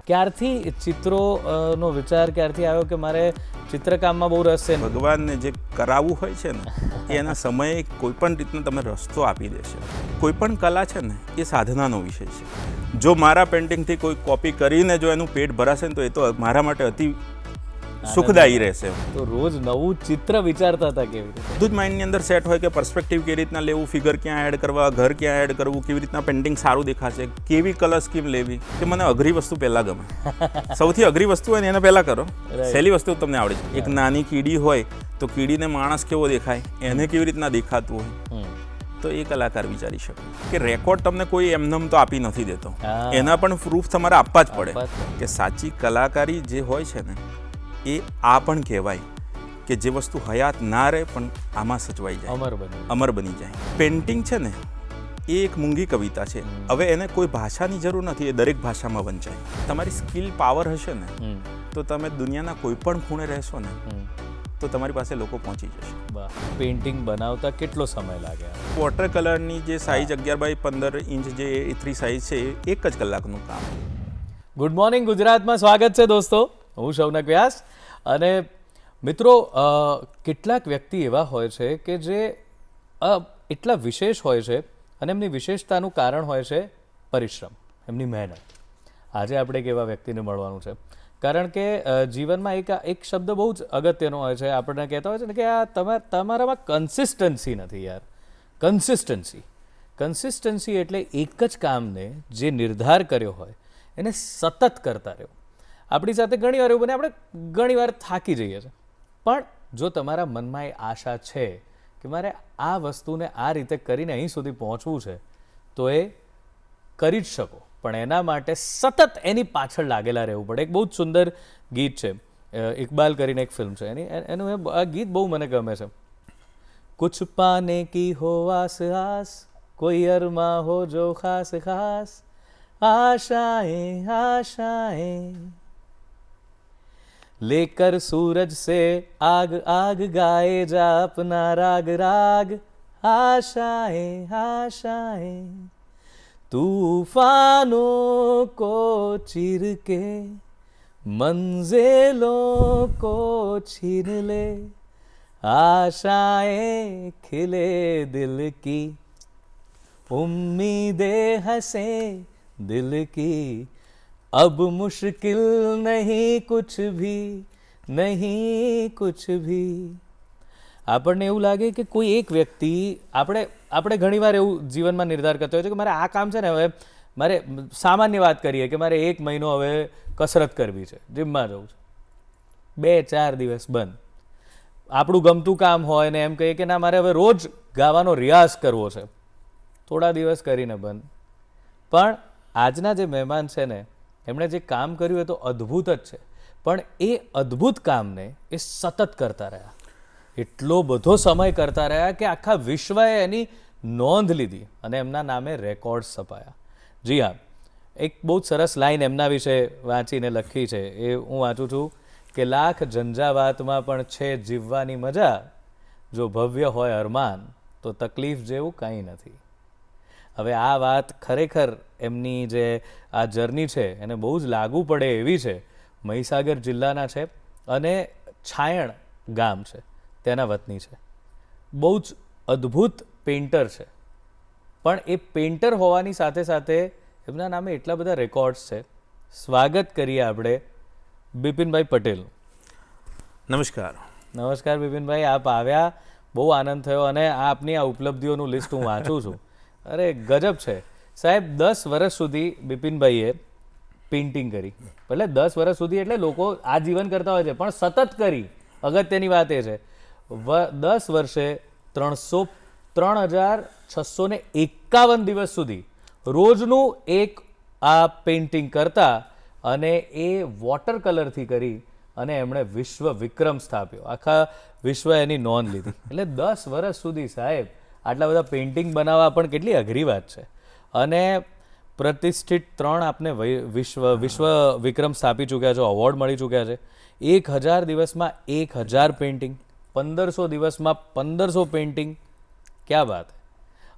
ક્યારથી ચિત્રોનો વિચાર ક્યારથી આવ્યો કે મારે ચિત્રકામમાં બહુ રસ છે? ભગવાનને જે કરાવવું હોય છે ને એ એના સમયે કોઈ પણ રીતનો તમે રસ્તો આપી દેશે. કોઈ પણ કલા છે ને એ સાધનાનો વિષય છે. જો મારા પેઇન્ટિંગથી કોઈ કોપી કરીને જો એનું પેટ ભરાશે ને તો એ તો મારા માટે અતિ સુખદાયી રહેશે. તો રોજ નવું ચિત્ર વિચારતા હતા કેવી રીતે? બધું જ માઇન્ડની અંદર સેટ હોય કે પર્સપેક્ટિવ કેવી રીતના લેવું, ફિગર ક્યાં એડ કરવા, ઘર ક્યાં એડ કરવું, કેવી રીતના પેઇન્ટિંગ સારું દેખાશે, કેવી કલર સ્કીમ લેવી. કે મને અઘરી વસ્તુ પહેલાં ગમે. સૌથી અઘરી વસ્તુ હોય ને એને પહેલાં કરો, સહેલી વસ્તુ તમને આવડે છે. એક નાની કીડી હોય તો કીડીને માણસ કેવો દેખાય, એને કેવી રીતના દેખાતું હોય, તો એ કલાકાર વિચારી શકે. કે રેકોર્ડ તમને કોઈ એમનેમ તો આપી નથી દેતો, એના પણ પ્રૂફ તમારે આપવા જ પડે. કે સાચી કલાકારી જે હોય છે ને એ આ પણ કહેવાય કે જે વસ્તુ હયાત ના રહે પણ આમાં સચવાઈ જાય, અમર બની જાય. પેઇન્ટિંગ છે ને એ એક મૂંગી કવિતા છે. હવે એને કોઈ ભાષાની જરૂર નથી, એ દરેક ભાષામાં વંચાય. તમારી સ્કિલ પાવર હશે ને તો તમે દુનિયાના કોઈ પણ ખૂણે રહેશો ને તો તમારી પાસે લોકો પહોંચી જશે. પેઇન્ટિંગ બનાવતા કેટલો સમય લાગે? વોટર કલરની જે સાઇઝ 11x15 ઇંચ જે A3 સાઇઝ છે એક જ કલાકનું કામ. ગુડ મોર્નિંગ ગુજરાતમાં સ્વાગત છે દોસ્તો, હું શૌનક વ્યાસ. અને મિત્રો, કેટલાક વ્યક્તિ એવા હોય છે કે જે એટલા વિશેષ હોય છે અને એમની વિશેષતાનું કારણ હોય છે પરિશ્રમ, એમની મહેનત. આજે આપણે એક એવા વ્યક્તિને મળવાનું છે, કારણ કે જીવનમાં એક શબ્દ બહુ જ અગત્યનો હોય છે. આપણને કહેતા હોય છે ને કે આ તમારામાં કન્સિસ્ટન્સી નથી યાર. કન્સિસ્ટન્સી એટલે એક જ કામને જે નિર્ધાર કર્યો હોય એને સતત કરતા રહ્યો. આપણી સાથે ઘણીવાર એવું બને, આપણે ઘણીવાર થાકી જઈએ છીએ, પણ જો તમારા મનમાં એ આશા છે કે મારે આ વસ્તુને આ રીતે કરીને અહીં સુધી પહોંચવું છે તો એ કરી જ શકો, પણ એના માટે સતત એની પાછળ લાગેલા રહેવું પડે. એક બહુ જ સુંદર ગીત છે, ઇકબાલ કરીને એક ફિલ્મ છે એનું આ ગીત બહુ મને ગમે છે. કુછ પાને કી હો આસ આસ, કોઈ અરમા હો જો ખાસ ખાસ, આશાएं आशाएं लेकर सूरज से आग आग गाए जा अपना राग राग, आशाएं आशाएं तूफानों को चीर के मंजिलों को छीन ले, आशाएं खिले दिल की उम्मीदें हंसे दिल की, अब मुश्किल नहीं कुछ भी. આપણને એવું લાગે કે કોઈ એક વ્યક્તિ, આપણે ઘણીવાર એવું જીવનમાં નિર્ધાર કરતા હોય છે કે મારે આ કામ છે ને, હવે મારે સામાન્ય વાત કરીએ કે મારે 1 મહિનો હવે કસરત કરવી છે, જીમમાં જવું છે, 2-4 દિવસ બંધ. આપણું ગમતું કામ હોય ને એમ કહીએ કે ના મારે હવે રોજ ગાવાનો રિયાઝ કરવો છે, થોડા દિવસ કરીને બંધ. પણ આજના જે મહેમાન છે ને એમણે જે કામ કર્યું એ તો અદ્ભુત જ છે, પણ એ અદ્ભુત કામને એ સતત કરતા રહ્યા, એટલો બધો સમય કરતા રહ્યા કે આખા વિશ્વએ એની નોંધ લીધી અને એમના નામે રેકોર્ડ છપાયા. જી હા, એક બહુ જ સરસ લાઈન એમના વિશે વાંચીને લખી છે, એ હું વાંચું છું કે લાખ ઝંઝાવાતમાં પણ છે જીવવાની મજા, જો ભવ્ય હોય અરમાન તો તકલીફ જેવું કંઈ નથી. હવે આ વાત ખરેખર એમની જે આ જર્ની છે એને બહુ જ લાગુ પડે એવી છે. મહીસાગર જિલ્લાના છે અને છાયણ ગામ છે, તેના વતની છે. બહુ જ અદ્ભુત પેઇન્ટર છે, પણ એ પેઇન્ટર હોવાની સાથે સાથે એમના નામે એટલા બધા રેકોર્ડ્સ છે. સ્વાગત કરીએ આપણે બિપિનભાઈ પટેલ. નમસ્કાર. નમસ્કાર બિપિનભાઈ, આપ આવ્યા, બહુ આનંદ થયો. અને આપની આ ઉપલબ્ધિઓનું લિસ્ટ હું વાંચું છું, અરે ગજબ છે સાહેબ. 10 વર્ષ સુધી બિપિનભાઈએ પેઇન્ટિંગ કરી, એટલે 10 વર્ષ સુધી એટલે લોકો આજીવન કરતા હોય છે પણ સતત કરી. અગત્યની વાત એ છે 10 વર્ષે 3651 દિવસ સુધી રોજનું એક આ પેઇન્ટિંગ કરતા, અને એ વોટર કલરથી કરી અને એમણે વિશ્વ વિક્રમ સ્થાપ્યો, આખા વિશ્વ એની નોંધ લીધી. એટલે 10 વર્ષ સુધી સાહેબ આટલા બધા પેઇન્ટિંગ બનાવવા પણ કેટલી અઘરી વાત છે. અને પ્રતિષ્ઠિત 3 આપને વિશ્વ વિક્રમ સ્થાપી ચૂક્યા છો, અવોર્ડ મળી ચૂક્યા છે. 1000 દિવસમાં 1000 પેઇન્ટિંગ, 1500 દિવસમાં 1500 પેઇન્ટિંગ, ક્યાં વાત.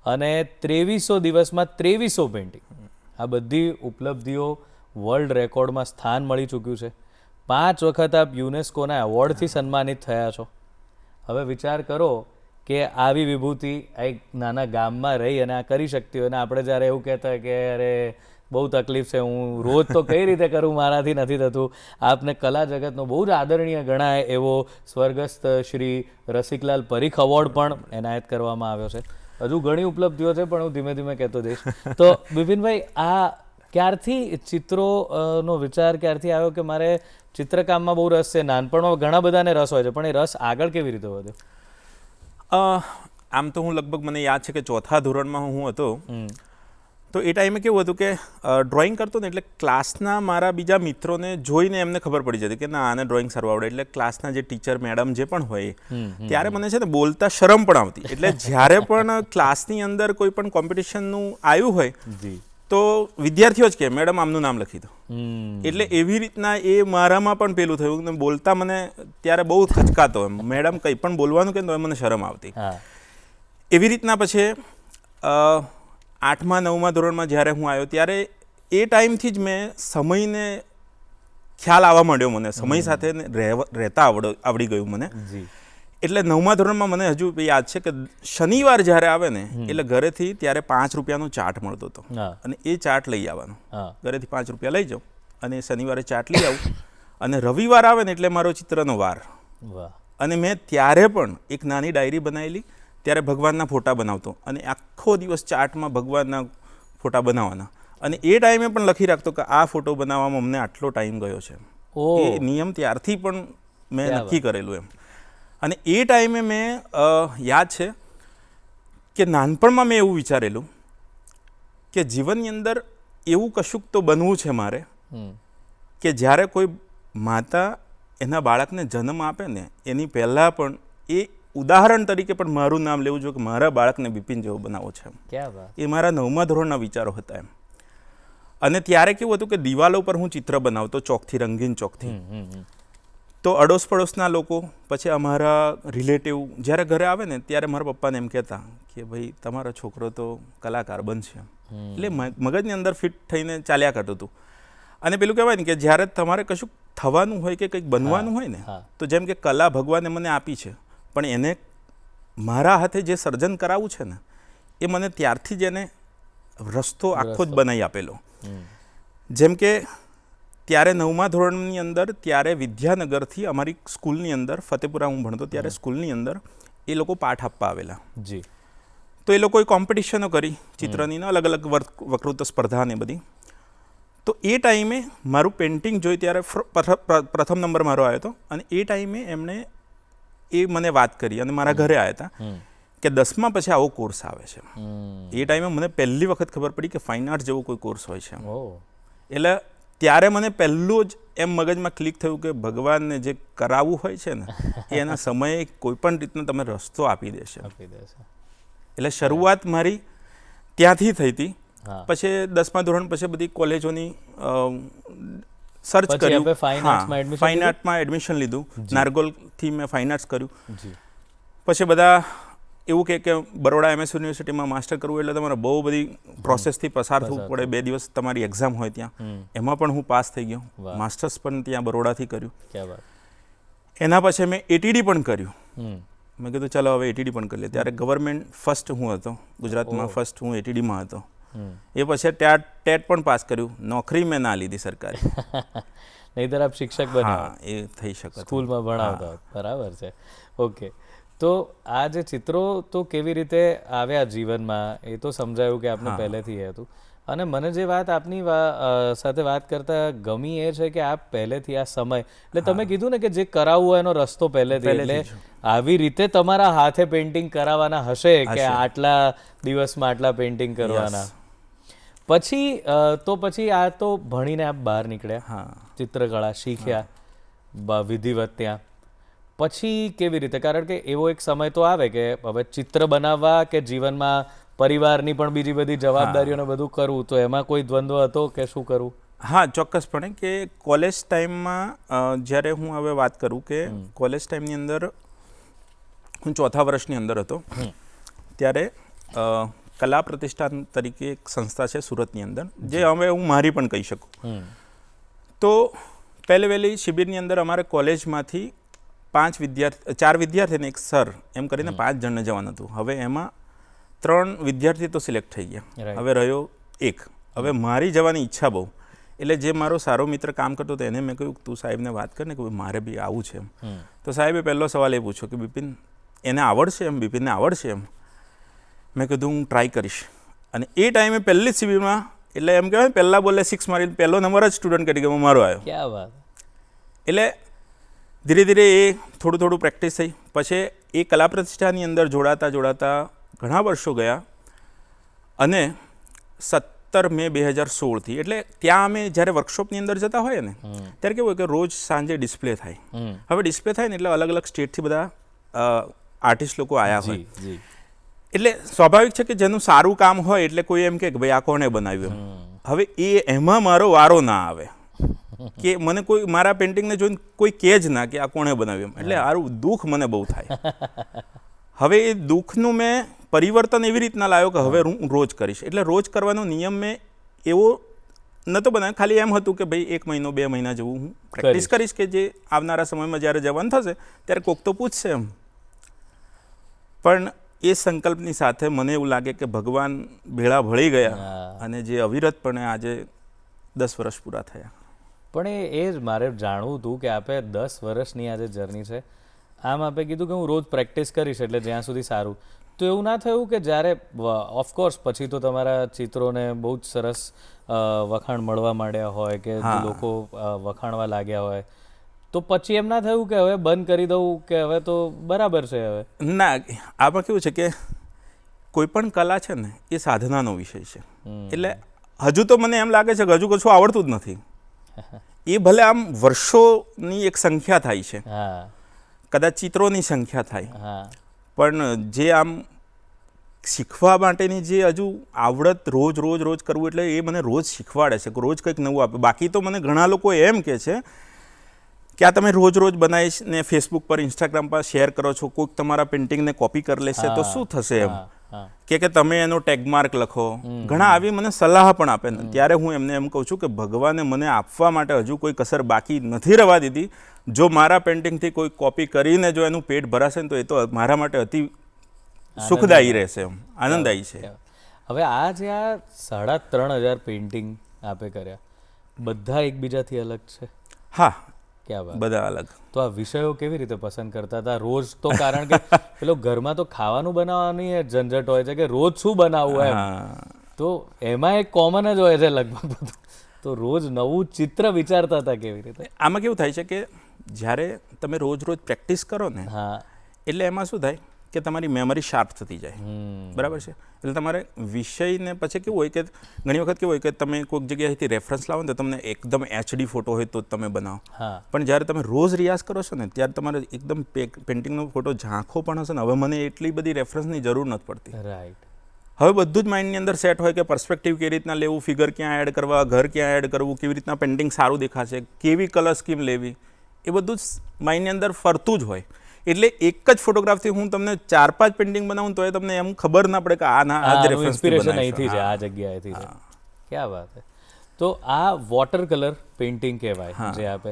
અને 2300 દિવસમાં 2300 પેઇન્ટિંગ. આ બધી ઉપલબ્ધિઓ વર્લ્ડ રેકોર્ડમાં સ્થાન મળી ચૂક્યું છે. 5 વખત આપ યુનેસ્કોના એવોર્ડથી સન્માનિત થયા છો. હવે વિચાર કરો કે આવી વિભૂતિ આ એક નાના ગામમાં રહી અને આ કરી શકતી હોય, અને આપણે જ્યારે એવું કહેતા હોય કે અરે બહુ તકલીફ છે, હું રોજ તો કઈ રીતે કરું, મારાથી નથી થતું. આપને કલા જગતનો બહુ જ આદરણીય ગણાય એવો સ્વર્ગસ્થ શ્રી રસિકલાલ પરીખ એવોર્ડ પણ એનાયત કરવામાં આવ્યો છે. હજુ ઘણી ઉપલબ્ધિઓ છે પણ હું ધીમે ધીમે કહેતો જઈશ. તો બિપિનભાઈ, આ ક્યારથી ચિત્રોનો વિચાર ક્યારથી આવ્યો કે મારે ચિત્રકામમાં બહુ રસ છે? નાનપણમાં ઘણા બધાને રસ હોય છે, પણ એ રસ આગળ કેવી રીતે વધ્યો? આમ તો હું લગભગ મને યાદ છે કે 4થા ધોરણમાં હું હતો, તો એ ટાઈમે કેવું હતું કે ડ્રોઈંગ કરતો ને એટલે ક્લાસના મારા બીજા મિત્રોને જોઈને એમને ખબર પડી જતી કે ના, આને ડ્રોઈંગ સારું આવડે. એટલે ક્લાસના જે ટીચર મેડમ જે પણ હોય ત્યારે મને છે ને બોલતા શરમ પણ આવતી. એટલે જ્યારે પણ ક્લાસની અંદર કોઈ પણ કોમ્પિટિશનનું આવ્યું હોય તો વિદ્યાર્થીઓ જ કહે, મેડમ આમનું નામ લખી દો. એટલે એવી રીતના એ મારામાં પણ પેલું થયું ને બોલતા મને ત્યારે બહુ ખચકાતો. એમ મેડમ કંઈ પણ બોલવાનું કે તો મને શરમ આવતી. એવી રીતના પછી 8મા 9મા ધોરણમાં જ્યારે હું આવ્યો ત્યારે એ ટાઈમથી જ મેં સમયને ખ્યાલ આવવા માંડ્યો. મને સમય સાથે રહેતા આવડી ગયું મને. એટલે 9મા ધોરણમાં મને હજુ યાદ છે કે શનિવાર જ્યારે આવે ને એટલે ઘરેથી ત્યારે 5 રૂપિયાનો ચાર્ટ મળતો હતો, અને એ ચાર્ટ લઈ આવવાનો. ઘરેથી 5 રૂપિયા લઈ જાઉં અને શનિવારે ચાર્ટ લઈ આવું, અને રવિવાર આવે ને એટલે મારો ચિત્રનો વાર. અને મેં ત્યારે પણ એક નાની ડાયરી બનાવેલી, ત્યારે ભગવાનના ફોટા બનાવતો અને આખો દિવસ ચાર્ટમાં ભગવાનના ફોટા બનાવવાના. અને એ ટાઈમે પણ લખી રાખતો કે આ ફોટો બનાવવામાં અમને આટલો ટાઈમ ગયો છે. એ નિયમ ત્યારથી પણ મેં નક્કી કરેલું એમ. અને એ ટાઈમે મેં યાદ છે કે નાનપણમાં મેં એવું વિચારેલું કે જીવનની અંદર એવું કશુંક તો બનવું છે મારે કે જ્યારે કોઈ માતા એના બાળકને જન્મ આપે ને એની પહેલાં પણ એ ઉદાહરણ તરીકે પણ મારું નામ લેવું જોઈએ કે મારા બાળકને બિપિન જેવો બનાવવો છે. એ મારા 9મા ધોરણના વિચારો હતા એમ. અને ત્યારે કેવું હતું કે દિવાલો પર હું ચિત્ર બનાવતો ચોકથી, રંગીન ચોકથી. તો અડોસ પડોશના લોકો, પછી અમારા રિલેટિવ જ્યારે ઘરે આવે ને ત્યારે મારા પપ્પાને એમ કહેતા કે ભાઈ તમારો છોકરો તો કલાકાર બનશે. એટલે મગજની અંદર ફિટ થઈને ચાલ્યા કરતું હતું. અને પેલું કહેવાય ને કે જ્યારે તમારે કશું થવાનું હોય કે કંઈક બનવાનું હોય ને, તો જેમ કે કલા ભગવાને મને આપી છે, પણ એને મારા હાથે જે સર્જન કરાવવું છે ને એ મને ત્યારથી જ એને રસ્તો આખો જ બનાવી આપેલો. જેમ કે ત્યારે 9મા ધોરણની અંદર ત્યારે વિદ્યાનગરથી અમારી સ્કૂલની અંદર, ફતેપુરા હું ભણતો ત્યારે સ્કૂલની અંદર એ લોકો પાઠ આપવા આવેલા. તો એ લોકોએ કોમ્પિટિશનો કરી ચિત્રની, અલગ અલગ વક્તૃત્વ સ્પર્ધા ને બધી. તો એ ટાઈમે મારું પેઇન્ટિંગ જોઈ ત્યારે પ્રથમ નંબર મારો આવ્યો હતો. અને એ ટાઈમે એમણે એ મને વાત કરી અને મારા ઘરે આવ્યા હતા કે 10મા પછી આવો કોર્સ આવે છે. એ ટાઈમે મને પહેલી વખત ખબર પડી કે ફાઇન આર્ટ જેવો કોઈ કોર્સ હોય છે. એટલે ત્યારે મને પહેલું જ એમ મગજમાં ક્લિક થયું કે ભગવાનને જે કરાવવું હોય છે ને એ એના સમયે કોઈ પણ રીતનો તમે રસ્તો આપી દેશે. એટલે શરૂઆત મારી ત્યાંથી થઈ હતી. પછી 10મા ધોરણ પછી બધી કોલેજોની સર્ચ કર્યું, ફાઇન આર્ટમાં એડમિશન લીધું. નારગોલથી મેં ફાઇન આર્ટ્સ કર્યું. પછી બધા એવું કે બરોડા MS યુનિવર્સિટીમાં માસ્ટર કરવું એટલે તમારે બહુ બધી પ્રોસેસથી પસાર થવું પડે. 2 દિવસ તમારી એક્ઝામ હોય ત્યાં. એમાં પણ હું પાસ થઈ ગયો. માસ્ટર્સ પણ ત્યાં બરોડાથી કર્યું. એના પછી મેં ATD પણ કર્યું. મેં કીધું ચાલો હવે ATD પણ કરી લે. ત્યારે ગવર્મેન્ટ ફર્સ્ટ હું હતો, ગુજરાતમાં ફર્સ્ટ હું ATDમાં હતો. એ પછી ટેટ પણ પાસ કર્યું. નોકરી મેં ના લીધી સરકારી. નહીંતર આપ શિક્ષક બન્યા. એ થઈ શકે, સ્કૂલમાં ભણાવતા. બરાબર છે. ઓકે. તો આ જે ચિત્રો તો કેવી રીતે આવ્યા જીવનમાં એ તો સમજાયું કે આપને પહેલેથી એ હતું. અને મને જે વાત આપની સાથે વાત કરતા ગમી એ છે કે આપ પહેલેથી આ સમય, એટલે તમે કીધું ને કે જે કરાવવું હોય એનો રસ્તો પહેલેથી, એટલે આવી રીતે તમારા હાથે પેઇન્ટિંગ કરાવવાના હશે કે આટલા દિવસમાં આટલા પેઇન્ટિંગ કરવાના. પછી આ તો ભણીને આપ બહાર નીકળ્યા, ચિત્રકળા શીખ્યા વિધિવત ત્યાં. પછી કેવી રીતે? કારણ કે એવો એક સમય તો આવે કે હવે ચિત્ર બનાવવા કે જીવનમાં પરિવારની પણ બીજી બધી જવાબદારીઓને બધું કરવું, તો એમાં કોઈ દ્વંદ્વ હતો કે શું કરવું? હા, ચોક્કસપણે કે કોલેજ ટાઈમમાં જ્યારે હું હવે વાત કરું કે કોલેજ ટાઈમની અંદર હું 4થા વર્ષની અંદર હતો ત્યારે કલા પ્રતિષ્ઠાન તરીકે એક સંસ્થા છે સુરતની અંદર, જે હવે હું મારી પણ કહી શકું. તો પહેલી વહેલી શિબિરની અંદર અમારે કોલેજમાંથી 4 વિદ્યાર્થીને એક સર એમ કરીને 5 જણને જવાનું હતું. હવે એમાં 3 વિદ્યાર્થી તો સિલેક્ટ થઈ ગયા, હવે રહ્યો એક. હવે મારી જવાની ઈચ્છા બહુ, એટલે જે મારો સારો મિત્ર કામ કરતો હતો એને મેં કહ્યું તું સાહેબને વાત કર ને કે મારે બી આવું છે એમ. તો સાહેબે પહેલો સવાલ એ પૂછ્યો કે બિપિન એને આવડશે એમ, બિપિનને આવડશે એમ. મેં કીધું હું ટ્રાય કરીશ. અને એ ટાઈમે પહેલી જ શિબિરમાં એટલે એમ કહેવાય પહેલાં બોલે 6 મારી પહેલો નંબર જ સ્ટુડન્ટ તરીકે મારો આવ્યો. ક્યાં વાત. એટલે ધીરે ધીરે એ થોડું પ્રેક્ટિસ થઈ. પછી એ કલા પ્રતિષ્ઠાની અંદર જોડાતા ઘણા વર્ષો ગયા અને 17 મે 2016થી એટલે ત્યાં અમે જ્યારે વર્કશોપની અંદર જતા હોઈએ ને ત્યારે કેવું હોય કે રોજ સાંજે ડિસ્પ્લે થાય. હવે ડિસ્પ્લે થાય ને એટલે અલગ અલગ સ્ટેટથી બધા આર્ટિસ્ટ લોકો આવ્યા હોય. એટલે સ્વાભાવિક છે કે જેનું સારું કામ હોય એટલે કોઈ એમ કે ભાઈ આ કોણે બનાવ્યું. હવે એમાં મારો વારો ના આવે કે મને કોઈ મારા પેઇન્ટિંગને જોઈને કોઈ કહે જ ના કે આ કોણે બનાવ્યું. એટલે આરું દુઃખ મને બહુ થાય. હવે એ દુઃખનું મેં પરિવર્તન એવી રીતના લાવ્યો કે હવે હું રોજ કરીશ. એટલે રોજ કરવાનો નિયમ મેં એવો નહોતો બનાવ્યો, ખાલી એમ હતું કે ભાઈ 1 મહિનો 2 મહિના જેવું હું પ્રેક્ટિસ કરીશ કે જે આવનારા સમયમાં જ્યારે જવાનું થશે ત્યારે કોક તો પૂછશે એમ. પણ એ સંકલ્પની સાથે મને એવું લાગે કે ભગવાન ભેળા ભળી ગયા અને જે અવિરતપણે આજે 10 વર્ષ પૂરા થયા. પણ એ જ મારે જાણવું હતું કે આપે 10 વર્ષની આજે જર્ની છે, આમ આપે કીધું કે હું રોજ પ્રેક્ટિસ કરીશ એટલે જ્યાં સુધી સારું. તો એવું ના થયું કે જ્યારે ઓફકોર્સ પછી તો તમારા ચિત્રોને બહુ જ સરસ વખાણ મળવા માંડ્યા હોય કે લોકો વખાણવા લાગ્યા હોય, તો પછી એમ ના થયું કે હવે બંધ કરી દઉં કે હવે તો બરાબર છે? હવે ના, આમાં કેવું છે કે કોઈ પણ કલા છે ને એ સાધનાનો વિષય છે. એટલે હજુ તો મને એમ લાગે છે કે હજુ કશું આવડતું જ નથી. એ ભલે આમ વર્ષોની એક સંખ્યા થાય છે, કદાચ ચિત્રોની સંખ્યા થાય, પણ જે આમ શીખવા માટેની જે હજુ આવડત રોજ કરવું એટલે એ મને રોજ શીખવાડે છે કે રોજ કંઈક નવું આપે. બાકી તો મને ઘણા લોકો એમ કહે છે કે આ તમે રોજ બનાવીને ફેસબુક પર ઇન્સ્ટાગ્રામ પર શેર કરો છો, કોઈક તમારા પેઇન્ટિંગને કોપી કરી લેશે તો શું થશે એમ કે તમે એનો ટેગમાર્ક લખો. ઘણા આવી મને સલાહ પણ આપે. ત્યારે હું એમને એમ કહું છું કે ભગવાને મને આપવા માટે હજુ કોઈ કસર બાકી નથી રહેવા દીધી. જો મારા પેઇન્ટિંગથી કોઈ કોપી કરીને જો એનું પેટ ભરાશે ને તો એ તો મારા માટે અતિ સુખદાયી રહેશે, એમ આનંદદાયી છે. હવે આ જે આ 3500 પેઇન્ટિંગ આપે કર્યા, બધા એકબીજાથી અલગ છે? હા, ક્યાં વાત, બધા અલગ. તો આ વિષયો કેવી રીતે પસંદ કરતા હતા રોજ? તો કારણ કે પેલો ઘરમાં તો ખાવાનું બનાવવાની ઝંઝટ હોય છે કે રોજ શું બનાવવું એમ, તો એમાં એક કોમન જ હોય છે લગભગ. તો રોજ નવું ચિત્ર વિચારતા હતા કેવી રીતે? આમાં કેવું થાય છે કે જ્યારે તમે રોજ પ્રેક્ટિસ કરો ને એટલે એમાં શું થાય કે તમારી મેમરી શાર્પ થતી જાય. બરાબર છે? એટલે તમારે વિષયને પછી કેવું હોય કે ઘણી વખત કેવું હોય કે તમે કોઈક જગ્યાએથી રેફરન્સ લાવો ને તો તમને એકદમ HD ફોટો હોય તો જ તમે બનાવો. પણ જ્યારે તમે રોજ રિયાઝ કરો છો ને ત્યારે તમારે એકદમ પેઇન્ટિંગનો ફોટો ઝાંખો પણ હશે ને. હવે મને એટલી બધી રેફરન્સની જરૂર નથી પડતી. રાઈટ. હવે બધું જ માઇન્ડની અંદર સેટ હોય કે પર્સપેક્ટિવ કેવી રીતના લેવું, ફિગર ક્યાં એડ કરવા, ઘર ક્યાં એડ કરવું, કેવી રીતના પેઇન્ટિંગ સારું દેખાશે, કેવી કલર સ્કીમ લેવી, એ બધું જ માઇન્ડની અંદર ફરતું જ હોય. એટલે એક જ ફોટોગ્રાફથી હું તમને 4-5 પેઇન્ટિંગ બનાવું તો એ તમને એમ ખબર ના પડે કે આ જ ઇન્સ્પિરેશન અહીંથી છે, આ જગ્યાએથી છે. ક્યાં વાત છે. તો આ વોટર કલર પેઇન્ટિંગ કહેવાય જે આપે.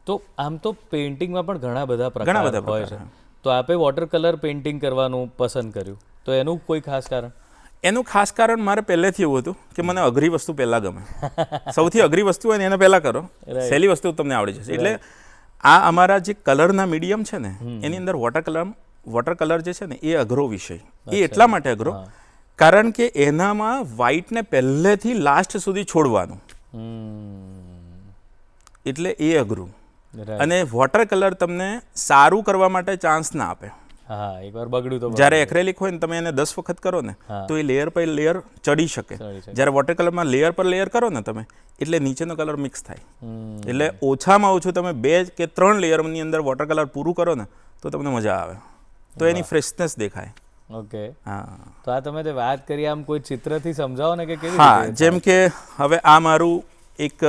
તો આમ તો પેઇન્ટિંગમાં પણ ઘણા બધા પ્રકાર હોય છે, તો આપે વોટર કલર પેઇન્ટિંગ કરવાનું પસંદ કર્યું, તો એનું કોઈ ખાસ કારણ? એનું ખાસ કારણ મારે પહેલેથી એવું હતું કે મને અઘરી વસ્તુ પહેલાં ગમે. સૌથી અઘરી વસ્તુ હોય ને એને પહેલાં કરો, સહેલી વસ્તુ તમને આવડી જશે. એટલે આ અમારા જે કલરના મીડિયમ છે ને એની અંદર વોટર કલર જે છે ને એ અઘરો વિષય. એ એટલા માટે અઘરો કારણ કે એનામાં વ્હાઇટને પહેલેથી લાસ્ટ સુધી છોડવાનું, એટલે એ અઘરું. અને વોટર કલર તમને સારું કરવા માટે ચાન્સ ના આપે. એકવાર બગડ્યું તો જ્યારે એક્રેલિક હોય ને તમે એને 10 વખત કરો ને તો એ લેયર પર લેયર ચડી શકે. જ્યારે વોટર કલરમાં લેયર પર લેયર કરો ને તમે એટલે નીચેનો કલર મિક્સ થાય. એટલે ઓછામાં ઓછું તમે 2 કે 3 લેયરની અંદર વોટર કલર પૂરું કરો ને તો તમને મજા આવે, તો એની ફ્રેશનેસ દેખાય. ઓકે. હા, તો આ તમે જે વાત કરી આમ કોઈ ચિત્રથી સમજાવો ને કે કેવી રીતે? હા, જેમ કે હવે આ મારું એક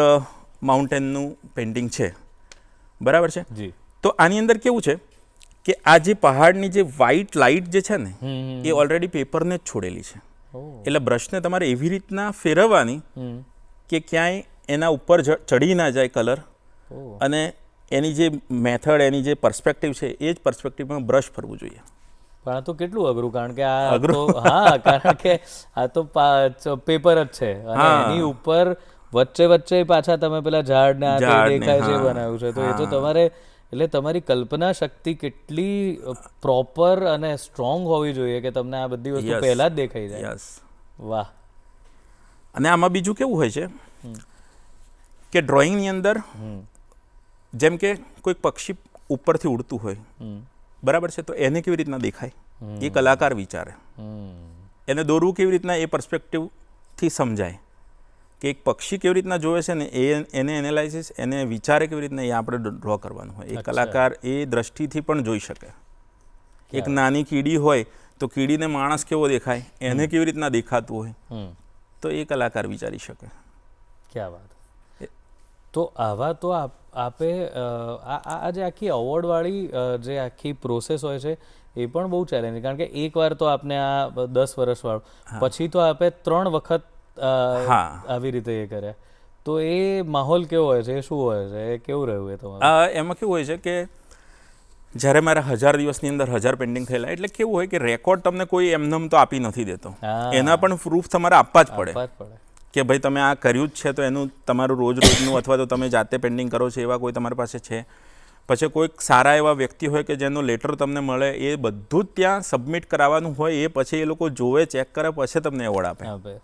માઉન્ટેનનું પેઇન્ટિંગ છે, બરાબર છે જી. તો આની અંદર કેવું છે કે આ જે પહાડની જે વ્હાઇટ લાઇટ જે છે ને એ ઓલરેડી પેપરને જ છોડેલી છે. એટલે બ્રશને તમારે એવી રીતના ફેરવવાની કે ક્યાંય એના ઉપર ચડી ના જાય કલર, ઓહ. અને એની જે મેથડ, એની જે પર્સપેક્ટિવ છે એ જ પર્સપેક્ટિવમાં બ્રશ ફરવું જોઈએ. પણ આ તો કેટલું અઘરું, કારણ કે આ તો હા, કારણ કે આ તો પેપર જ છે અને એની ઉપર વચ્ચે પાછા તમે પેલા ઝાડને આ તે દેખાય છે બનાવ્યું છે, તો એ તો તમારે, એટલે તમારી કલ્પના શક્તિ કેટલી પ્રોપર અને સ્ટ્રોંગ હોવી જોઈએ કે તમને આ બધી વસ્તુ પહેલા જ દેખાઈ જાય. યસ. વાહ. અને આમાં બીજું કેવું હોય છે કે ડ્રોઈંગની અંદર જેમ કે કોઈક પક્ષી ઉપરથી ઉડતું હોય, બરાબર છે, તો એને કેવી રીતના દેખાય એ કલાકાર વિચારે, એને દોરવું કેવી રીતના એ પર્સપેક્ટિવથી સમજાય કે એક પક્ષી કેવી રીતના જોવે છે ને એને એનાલાઇસિસ, એને વિચારે કેવી રીતના એ આપણે ડ્રો કરવાનું હોય. એ કલાકાર એ દ્રષ્ટિથી પણ જોઈ શકે. એક નાની કીડી હોય તો કીડીને માણસ કેવો દેખાય એને કેવી રીતના દેખાતું હોય, તો એ કલાકાર વિચારી શકે. ક્યાં વાત. તો આવા તો આપે આ જે આખી અવોર્ડવાળી જે આખી પ્રોસેસ હોય છે એ પણ બહુ ચેલેન્જિંગ, કારણ કે એકવાર તો આપને આ 10 વર્ષવાળું, પછી તો આપે 3 વખત આવી રીતે એ કર્યા, તો એ માહોલ કેવો હોય છે, એ શું હોય છે, એ કેવું રહ્યું એ તમારું? એમાં કેવું હોય છે કે જ્યારે મારા 1000 દિવસની અંદર 1000 પેઇન્ટિંગ થયેલા, એટલે કેવું હોય કે રેકોર્ડ તમને કોઈ એમનેમ તો આપી નથી દેતો, એના પણ પ્રૂફ તમારે આપવા જ પડે કે ભાઈ તમે આ કર્યું જ છે, તો એનું તમારું રોજનું અથવા તો તમે જાતે પેઇન્ટિંગ કરો છો એવા કોઈ તમારી પાસે છે. પછી કોઈક સારા એવા વ્યક્તિ હોય કે જેનો લેટર તમને મળે, એ બધું જ ત્યાં સબમિટ કરાવવાનું હોય, એ પછી એ લોકો જોવે, ચેક કરે, પછી તમને એવોર્ડ આપે.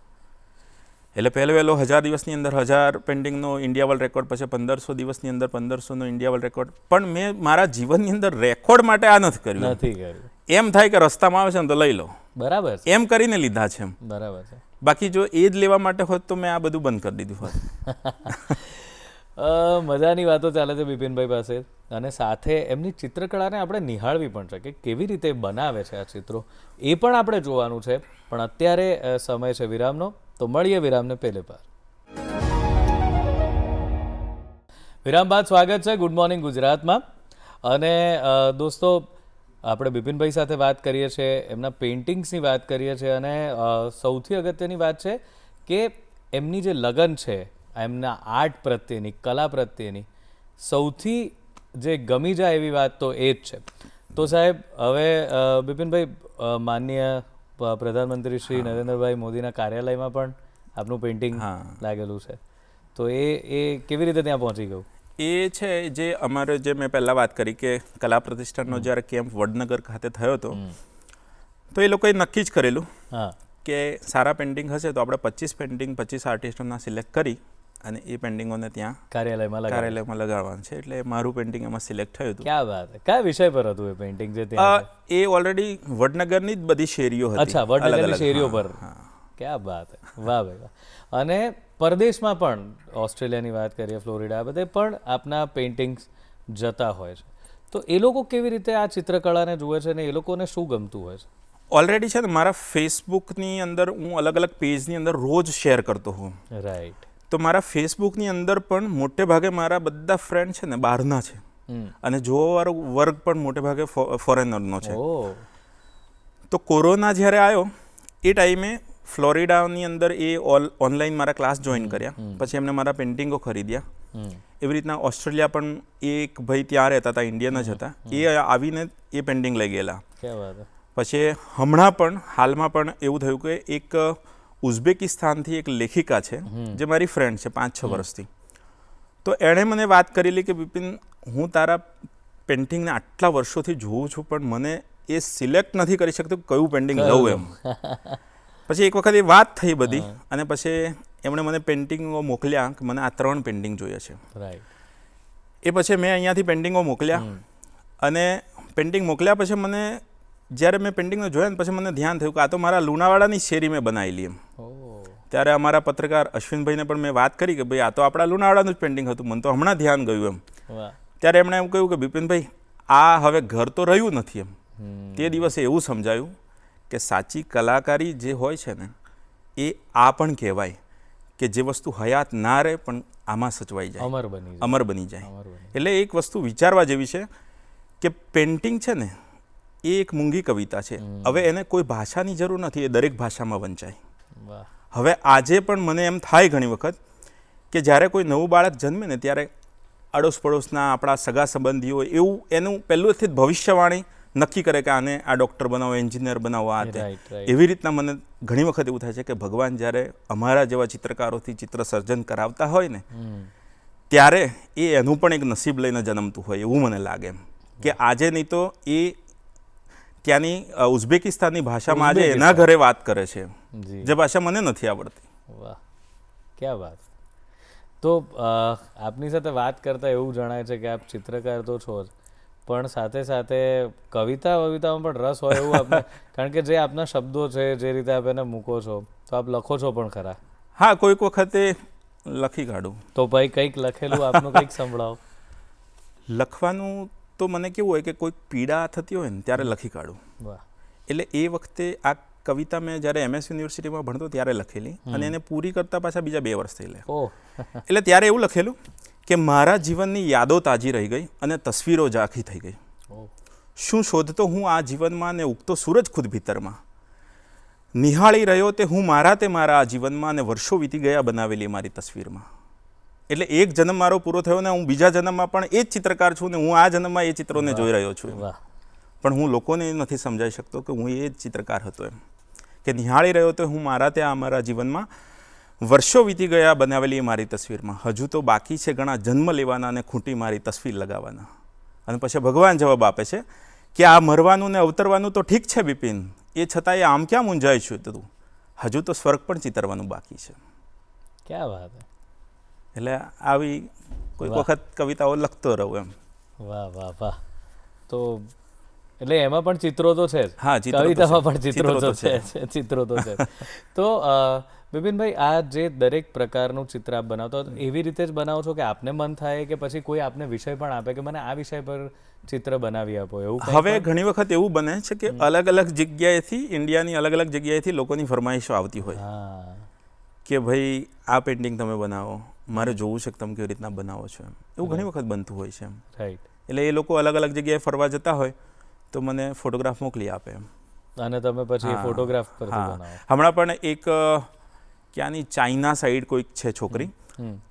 એટલે વહેલો 1000 દિવસની અંદર 1000 પેઇન્ટિંગનો ઇન્ડિયા વર્લ્ડ રેકોર્ડ, પછી 1500 દિવસની અંદર 1500નો ઇન્ડિયા વર્લ્ડ રેકોર્ડ. પણ મેં મારા જીવનની અંદર રેકોર્ડ માટે આ નથી કર્યું. એમ થાય કે રસ્તામાં આવે છે ને તો લઈ લો, બરાબર, એમ કરીને લીધા છે એમ. બરાબર છે. બાકી જો એ જ લેવા માટે હોત તો મેં આ બધું બંધ કરી દીધું હોત. મજાની વાતો ચાલે છે બિપિનભાઈ પાસે, અને સાથે એમની ચિત્રકળાને આપણે નિહાળવી પણ છે કે કેવી રીતે બનાવે છે આ ચિત્રો, એ પણ આપણે જોવાનું છે. પણ અત્યારે સમય છે વિરામનો, તો મળીએ વિરામને પહેલે પાર. વિરામ બાદ સ્વાગત છે ગુડ મોર્નિંગ ગુજરાતમાં. અને દોસ્તો, આપણે બિપિનભાઈ સાથે વાત કરીએ છીએ, એમના પેઇન્ટિંગ્સની વાત કરીએ છીએ, અને સૌથી અગત્યની વાત છે કે એમની જે લગન છે એમના આર્ટ પ્રત્યેની, કલા પ્રત્યેની, સૌથી જે ગમી જાય એવી વાત તો એ જ છે. તો સાહેબ, હવે બિપિનભાઈ, માનનીય પ્રધાનમંત્રી શ્રી નરેન્દ્રભાઈ મોદીના કાર્યાલયમાં પણ આપનું પેઇન્ટિંગ લાગેલું છે, તો એ કેવી રીતે ત્યાં પહોંચી ગયું? એ છે જે અમારે, જે મેં પહેલાં વાત કરી કે કલા પ્રતિષ્ઠાનનો જ્યારે કેમ્પ વડનગર ખાતે થયો હતો, તો એ લોકોએ નક્કી જ કરેલું કે સારા પેઇન્ટિંગ હશે તો આપણે 25 આર્ટિસ્ટોના સિલેક્ટ કરી અને એ પેઇન્ટિંગોને ત્યાં કાર્યાલયમાં લગાડવાનું છે. એટલે મારું પેઇન્ટિંગ એમાં સિલેક્ટ થયું હતું. ક્યાં વાત. કયા વિષય પર હતું એ પેઇન્ટિંગ? જે ત્યાં એ ઓલરેડી વડનગરની જ બધી શેરીઓ હતી. અચ્છા, વડનગરની શેરીઓ પર. ક્યાં વાત. વાહ ભાઈ વાહ. અને પરદેશમાં પણ, ઓસ્ટ્રેલિયાની વાત કરીએ, ફ્લોરિડા, બધે પણ આપના પેઇન્ટિંગ્સ જતા હોય છે, તો એ લોકો કેવી રીતે આ ચિત્રકળાને જુએ છે ને એ લોકોને શું ગમતું હોય છે? ઓલરેડી છે ને મારા ફેસબુકની અંદર હું અલગ અલગ પેજની અંદર રોજ શેર કરતો હોઉં. રાઈટ. તો મારા ફેસબુકની અંદર પણ મોટે ભાગે મારા બધા ફ્રેન્ડ છે ને બહારના છે, અને જોવાવાળો વર્ગ પણ મોટે ભાગે ફોરેનરનો છે. તો કોરોના જ્યારે આવ્યો એ ટાઈમે ફ્લોરિડાની અંદર એ ઓનલાઈન મારા ક્લાસ જોઈન કર્યા, પછી એમને મારા પેઇન્ટિંગો ખરીદ્યા. એવી રીતના ઓસ્ટ્રેલિયા પણ એક ભાઈ ત્યાં રહેતા હતા, ઇન્ડિયન જ હતા, એ આવીને એ પેઇન્ટિંગ લઈ ગયેલા. પછી હમણાં પણ હાલમાં પણ એવું થયું કે એક ઉઝબેકિસ્તાનથી એક લેખિકા છે જે મારી ફ્રેન્ડ છે 5-6 વર્ષથી, તો એણે મને વાત કરેલી કે બિપિન, હું તારા પેઇન્ટિંગને આટલા વર્ષોથી જોઉં છું પણ મને એ સિલેક્ટ નથી કરી શકતો કયું પેઇન્ટિંગ લઉં એમ. પછી એક વખત એ વાત થઈ બધી, અને પછી એમણે મને પેઇન્ટિંગો મોકલ્યા કે મને આ 3 પેઇન્ટિંગ જોઈએ છે. એ પછી મેં અહીંયાથી પેઇન્ટિંગો મોકલ્યા, અને પેઇન્ટિંગ મોકલ્યા પછી મને, જ્યારે મેં પેઇન્ટિંગને જોયા ને પછી મને ધ્યાન થયું કે આ તો મારા લુણાવાડાની શેરી મેં બનાવેલી એમ. ત્યારે અમારા પત્રકાર અશ્વિનભાઈને પણ મેં વાત કરી કે ભાઈ આ તો આપણા લુણાવાડાનું જ પેઇન્ટિંગ હતું, મને તો હમણાં ધ્યાન ગયું એમ. ત્યારે એમણે એમ કહ્યું કે બિપિનભાઈ, આ હવે ઘર તો રહ્યું નથી એમ. તે દિવસે એવું સમજાયું કે સાચી કલાકારી જે હોય છે ને એ આ પણ કહેવાય કે જે વસ્તુ હયાત ના રહે પણ આમાં સચવાઈ જાય, અમર બની જાય. એટલે એક વસ્તુ વિચારવા જેવી છે કે પેઇન્ટિંગ છે ને એ એક મૂંગી કવિતા છે. હવે એને કોઈ ભાષાની જરૂર નથી, એ દરેક ભાષામાં વંચાય. હવે આજે પણ મને એમ થાય ઘણી વખત કે જ્યારે કોઈ નવું બાળક જન્મે ને ત્યારે અડોશ પડોશના આપણા સગા સંબંધીઓ એવું એનું પહેલુંથી જ ભવિષ્યવાણી નક્કી કરે કે આને આ ડૉક્ટર બનાવો, એન્જિનિયર બનાવો, આ તે. એવી રીતના મને ઘણી વખત એવું થાય છે કે ભગવાન જ્યારે અમારા જેવા ચિત્રકારોથી ચિત્ર સર્જન કરાવતા હોય ને ત્યારે એ એનું પણ એક નસીબ લઈને જન્મતું હોય એવું મને લાગે એમ કે આજે નહીં તો એ ત્યાંની ઉઝબેકિસ્તાનની ભાષામાં આજે એના ઘરે વાત કરે છે જે ભાષા મને નથી આવડતી. વાહ, ક્યાં વાત. તો આપની સાથે વાત કરતાં એવું જણાય છે કે આપ ચિત્રકાર તો છો જ, પણ સાથે સાથે કવિતામાં પણ રસ હોય એવું આપણે, કારણ કે જે આપના શબ્દો છે જે રીતે આપ એને મૂકો છો તો આપ લખો છો પણ ખરા. હા, કોઈક વખતે લખી કાઢું. તો ભાઈ કંઈક લખેલું આપનું કંઈક સંભળાવો. લખવાનું તો મને કેવું હોય કે કોઈક પીડા થતી હોય ને ત્યારે લખી કાઢું. વાહ. એટલે એ વખતે આ કવિતા મેં જ્યારે MS યુનિવર્સિટીમાં ભણતો ત્યારે લખેલી અને એને પૂરી કરતાં પાછા બીજા 2 વર્ષ થઈ ગયા. એટલે ત્યારે એવું લખેલું કે મારા જીવનની યાદો તાજી રહી ગઈ અને તસવીરો ઝાંખી થઈ ગઈ. શું શોધતો હું આ જીવનમાં ને ઉગતો સૂરજ ખુદ ભીતરમાં, નિહાળી રહ્યો તે હું મારા આ જીવનમાં અને વર્ષો વીતી ગયા બનાવેલી મારી તસવીરમાં. એટલે એક જન્મ મારો પૂરો થયો ને હું બીજા જન્મમાં પણ એ જ ચિત્રકાર છું ને હું આ જન્મમાં એ ચિત્રોને જોઈ રહ્યો છું. પણ હું લોકોને નથી સમજાવી શકતો કે હું એ જ ચિત્રકાર હતો એમ, કે નિહાળી રહ્યો તો હું અમારા જીવનમાં વર્ષો વીતી ગયા બનાવેલી મારી તસવીરમાં. હજુ તો બાકી છે ઘણા જન્મ લેવાના અને ખૂંટી મારી તસવીર લગાવવાના. અને પછી ભગવાન જવાબ આપે છે કે આ મરવાનું ને અવતરવાનું તો ઠીક છે બિપિન, એ છતાંય આમ ક્યાં મૂંઝાય છું તું, હજુ તો સ્વર્ગ પણ ચિતરવાનું બાકી છે. ક્યાં વાત. એટલે આવી કોઈક વખત કવિતાઓ લખતો રહું એમ. વાહ વાહ વાહ. તો એટલે એમાં પણ ચિત્રો તો છે જ. હા, કવિતામાં પણ ચિત્રો તો છે. ચિત્રો તો છે. તો બિપિનભાઈ, આ જે દરેક પ્રકારનું ચિત્ર આપ બનાવતો એવી રીતે જ બનાવો છો કે આપને મન થાય કે પછી કોઈ આપને વિષય પણ આપે કે મને આ વિષય પર ચિત્ર બનાવી આપો એવું? હવે ઘણી વખત એવું બને છે કે અલગ અલગ જગ્યાએથી, ઇન્ડિયાની અલગ અલગ જગ્યાએથી લોકોની ફરમાઈશો આવતી હોય કે ભાઈ આ પેઇન્ટિંગ તમે બનાવો, મારે જોવું છે કે તમે કેવી રીતના બનાવો છો એમ. એવું ઘણી વખત બનતું હોય છે એમ. રાઈટ. એટલે એ લોકો અલગ અલગ જગ્યાએ ફરવા જતા હોય તો મને ફોટોગ્રાફ મોકલી આપે એમ. અને તમે પછી ફોટોગ્રાફ પરથી બનાવો. હમણાં પણ એક ક્યાંની ચાઇના સાઈડ કોઈક છે છોકરી,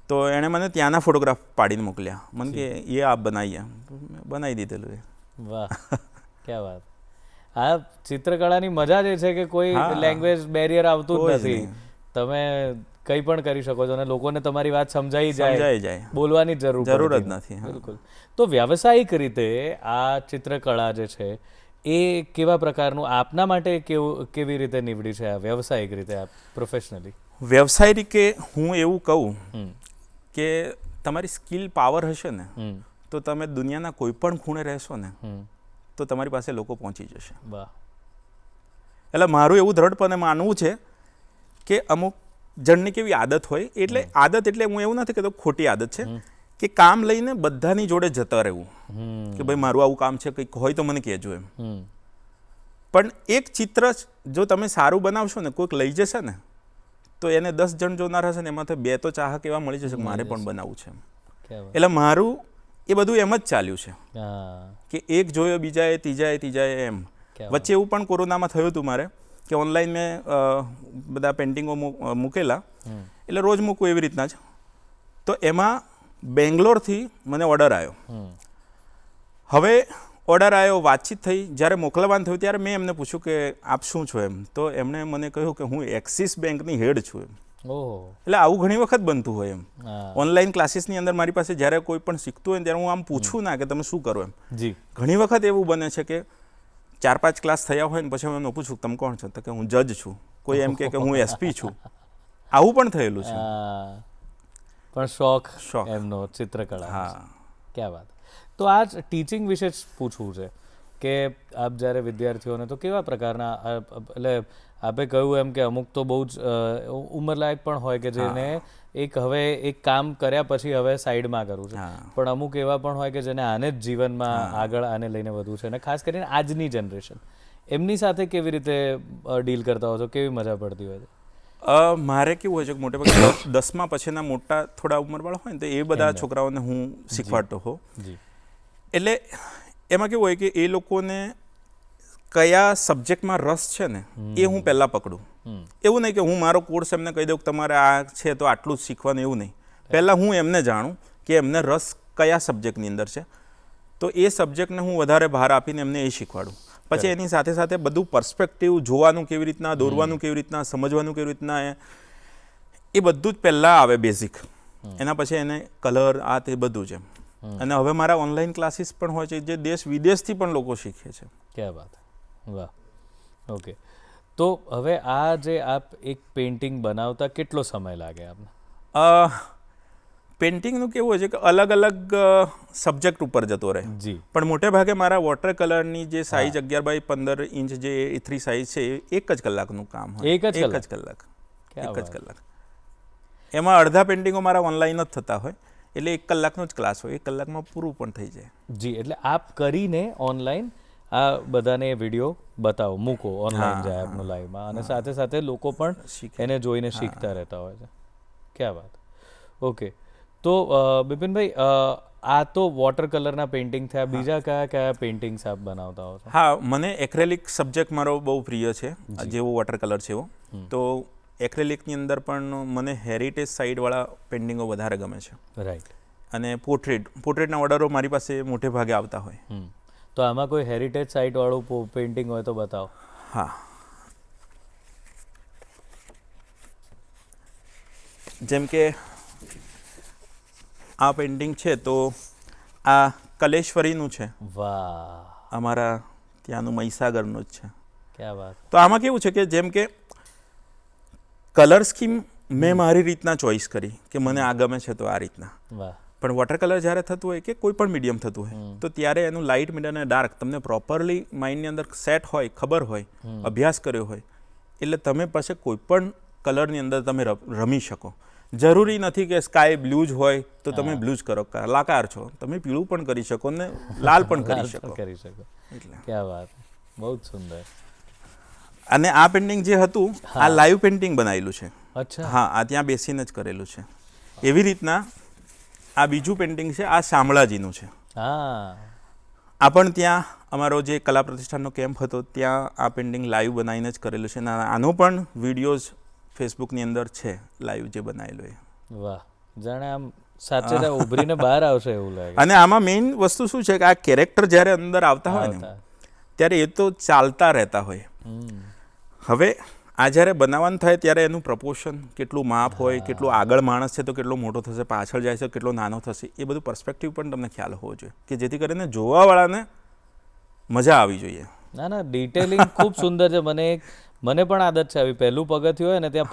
તો એણે મને ત્યાંના ફોટોગ્રાફ પાડીને મોકલ્યા. મને કે એ આપ બનાવીએ, બનાવી દીધેલું એ. વાહ, ક્યાં વાત. આ ચિત્રકળાની મજા જ છે કે કોઈ લેંગ્વેજ બેરિયર આવતું જ નથી. તમે કંઈ પણ કરી શકો છો અને લોકોને તમારી વાત સમજાઈ જાય, બોલવાની જરૂર જ નથી. બિલકુલ. તો વ્યાવસાયિક રીતે આ ચિત્રકળા જે છે એ કેવા પ્રકારનું આપના માટે કેવી રીતે નીવડી છે આ વ્યવસાયિક રીતે, આપ પ્રોફેશનલી? વ્યવસાયિક હું એવું કહું કે તમારી સ્કિલ પાવર હશે ને તો તમે દુનિયાના કોઈ પણ ખૂણે રહેશો ને તો તમારી પાસે લોકો પહોંચી જશે. વાહ. એટલે મારું એવું દ્રઢપણે માનવું છે કે અમુક જણની કેવી આદત હોય, એટલે આદત એટલે હું એવું નથી કહેતો ખોટી આદત છે કે કામ લઈને બધાની જોડે જતા રહેવું કે ભાઈ મારું આવું કામ છે, કંઈક હોય તો મને કહેજો એમ. પણ એક ચિત્ર જો તમે સારું બનાવશો ને, કોઈક લઈ જશે ને તો એને 10 જણ જોનાર હશે ને એમાંથી 2 તો ચાહક એવા મળી જશે કે મારે પણ બનાવવું છે એમ. એટલે મારું એ બધું એમ જ ચાલ્યું છે કે એક જોયો બીજાએ ત્રીજાએ એમ. વચ્ચે એવું પણ કોરોનામાં થયું હતું મારે કે ઓનલાઈન મેં બધા પેઇન્ટિંગો મૂકેલા, એટલે રોજ મૂકું એવી રીતના જ. તો એમાં બેંગ્લોરથી મને ઓર્ડર આવ્યો. હવે ઓર્ડર આવ્યો, વાતચીત થઈ, જ્યારે મોકલવાનું થયું ત્યારે મેં એમને પૂછ્યું કે આપ શું છો એમ. તો એમણે મને કહ્યું કે હું એક્સિસ બેંકની હેડ છું એમ. એટલે આવું ઘણી વખત બનતું હોય એમ. ઓનલાઈન ક્લાસીસની અંદર મારી પાસે જ્યારે કોઈ પણ શીખતું હોય ત્યારે હું આમ પૂછું ના કે તમે શું કરો એમ. ઘણી વખત એવું બને છે કે 4-5 ક્લાસ થયા હોય ને પછી હું એમને પૂછું તમે કોણ છો, તો કે હું જજ છું. કોઈ એમ કે હું SP છું. આવું પણ થયેલું છે. પણ શોખ એમનો ચિત્રકળા. હા, ક્યાં વાત. તો આ જ ટીચિંગ વિશે જ પૂછવું છે કે આપ જ્યારે વિદ્યાર્થીઓને તો કેવા પ્રકારના, એટલે આપે કહ્યું એમ કે અમુક તો બહુ જ ઉંમરલાયક પણ હોય કે જેને એક કામ કર્યા પછી હવે સાઈડમાં કરવું છે, પણ અમુક એવા પણ હોય કે જેને આને જ જીવનમાં આગળ આને લઈને વધવું છે. અને ખાસ કરીને આજની જનરેશન, એમની સાથે કેવી રીતે ડીલ કરતા હો છો, કેવી મજા પડતી હોય છે? મારે કેવું હોય છે કે મોટે ભાગે 10મા પછીના મોટા થોડા ઉંમરવાળા હોય ને તો એ બધા છોકરાઓને હું શીખવાડતો હોઉં. એટલે એમાં કેવું હોય કે એ લોકોને કયા સબ્જેક્ટમાં રસ છે ને એ હું પહેલાં પકડું. એવું નહીં કે હું મારો કોર્સ એમને કહી દઉં કે તમારે આ છે તો આટલું જ શીખવાનું, એવું નહીં. પહેલાં હું એમને જાણું કે એમને રસ કયા સબ્જેક્ટની અંદર છે, તો એ સબ્જેક્ટને હું વધારે ભાર આપીને એમને એ શીખવાડું. પછી એની સાથે સાથે બધું પર્સપેક્ટિવ જોવાનું કેવી રીતના, દોરવાનું કેવી રીતના, સમજવાનું કેવી રીતના, એ બધું જ પહેલાં આવે બેઝિક. એના પછી એને કલર આ તે બધું છે. અને હવે મારા ઓનલાઈન ક્લાસીસ પણ હોય છે જે દેશ વિદેશથી પણ લોકો શીખે છે. ક્યાં વાત, વાહ. ઓકે, તો હવે આ જે આપ એક પેઇન્ટિંગ બનાવતા કેટલો સમય લાગે આપને? પેઇન્ટિંગનું કેવું હોય છે કે અલગ અલગ સબ્જેક્ટ ઉપર જતો રહે. જી. પણ મોટે ભાગે મારા વોટર કલરની જે સાઇઝ 11x15 ઇંચ જે A3 સાઇઝ છે એ 1 જ કલાકનું કામ હોય. એક જ કલાક. એક જ કલાક. એમાં અડધા પેઇન્ટિંગો મારા ઓનલાઈન જ થતા હોય, એટલે 1 કલાકનો જ ક્લાસ હોય, 1 કલાકમાં પૂરું પણ થઈ જાય. જી, એટલે આપ કરીને ઓનલાઈન આ બધાને વિડીયો બતાવો, મૂકો ઓનલાઈન જાય આપનો લાઈવમાં, અને સાથે સાથે લોકો પણ એને જોઈને શીખતા રહેતા હોય છે. ક્યાં વાત. ઓકે, તો બિપિનભાઈ, આ તો વોટર કલરના પેઇન્ટિંગ થયા, બીજા કયા કયા પેઇન્ટિંગ્સ આપ બનાવતા હો છો? હા, મને એક્રેલિક સબ્જેક્ટ મારો બહુ પ્રિય છે, જેવો વોટર કલર છે એવો. તો એક્રેલિકની અંદર પણ મને હેરિટેજ સાઇડવાળા પેઇન્ટિંગો વધારે ગમે છે. રાઈટ. અને પોર્ટ્રેટના ઓર્ડરો મારી પાસે મોટે ભાગે આવતા હોય. તો આમાં કોઈ હેરિટેજ સાઇટવાળું પેઇન્ટિંગ હોય તો બતાવો. હા, જેમ કે આ પેઇન્ટિંગ છે, તો આ કલેશ્વરીનું છે. વાહ. અમારા ત્યાંનું મહીસાગરનું જ છે. ક્યાં વાત. તો આમાં કેવું છે કે જેમ કે કલર સ્કીમ મેં મારી રીતના ચોઈસ કરી કે મને આ ગમે છે તો આ રીતના. વાહ. પણ વોટર કલર જ્યારે થતું હોય કે કોઈ પણ મીડિયમ થતું હોય, તો ત્યારે એનું લાઇટ, મીડિયમ અને ડાર્ક તમને પ્રોપરલી માઇન્ડની અંદર સેટ હોય, ખબર હોય, અભ્યાસ કર્યો હોય, એટલે તમે પછી કોઈ પણ કલરની અંદર તમે રમી શકો. જરૂરી નથી કે સ્કાય બ્લુ જ હોય તો તમે બ્લુ જ કરો, કલાકાર છો, તમે પીળું પણ કરી શકો ને લાલ પણ કરી શકો. એટલે ક્યાં વાત, બહુ જ સુંદર. અને આ પેઇન્ટિંગ જે હતું, આ લાઈવ પેઇન્ટિંગ બનાવેલું છે. અચ્છા. હા, આ ત્યાં બેસીને જ કરેલું છે. એવી રીતના આ બીજું પેઇન્ટિંગ છે, આ શામળાજીનું છે. હા. આ પણ ત્યાં અમારો જે કલા પ્રતિષ્ઠાનનો કેમ્પ હતો ત્યાં આ પેઇન્ટિંગ લાઈવ બનાવીને જ કરેલું છે. આનો પણ વિડીયોઝ ફેસબુકની અંદર છે, લાઈવ જે બનાવેલો એ. વાહ, જાણે આમ સાચે ઉભરીને બહાર આવશે એવું લાગે. અને આમાં મેઇન વસ્તુ શું છે કે આ કેરેક્ટર જ્યારે અંદર આવતા હોય ને ત્યારે એ તો ચાલતા રહેતા હોય. હવે આ જ્યારે બનાવવાનું થાય ત્યારે એનું પ્રપોર્શન કેટલું માપ હોય, કેટલું આગળ માણસ છે તો કેટલો મોટો થશે, પાછળ જાય છે કેટલો નાનો થશે, એ બધું પર્સપેક્ટિવ પણ તમને ખ્યાલ હોવો જોઈએ કે જેથી કરીને જોવાવાળાને મજા આવી જોઈએ. ના ના, ડિટેલિંગ ખૂબ સુંદર છે. મને પણ આદત છે આવી, પહેલું પગથિયું હોય ને ત્યાં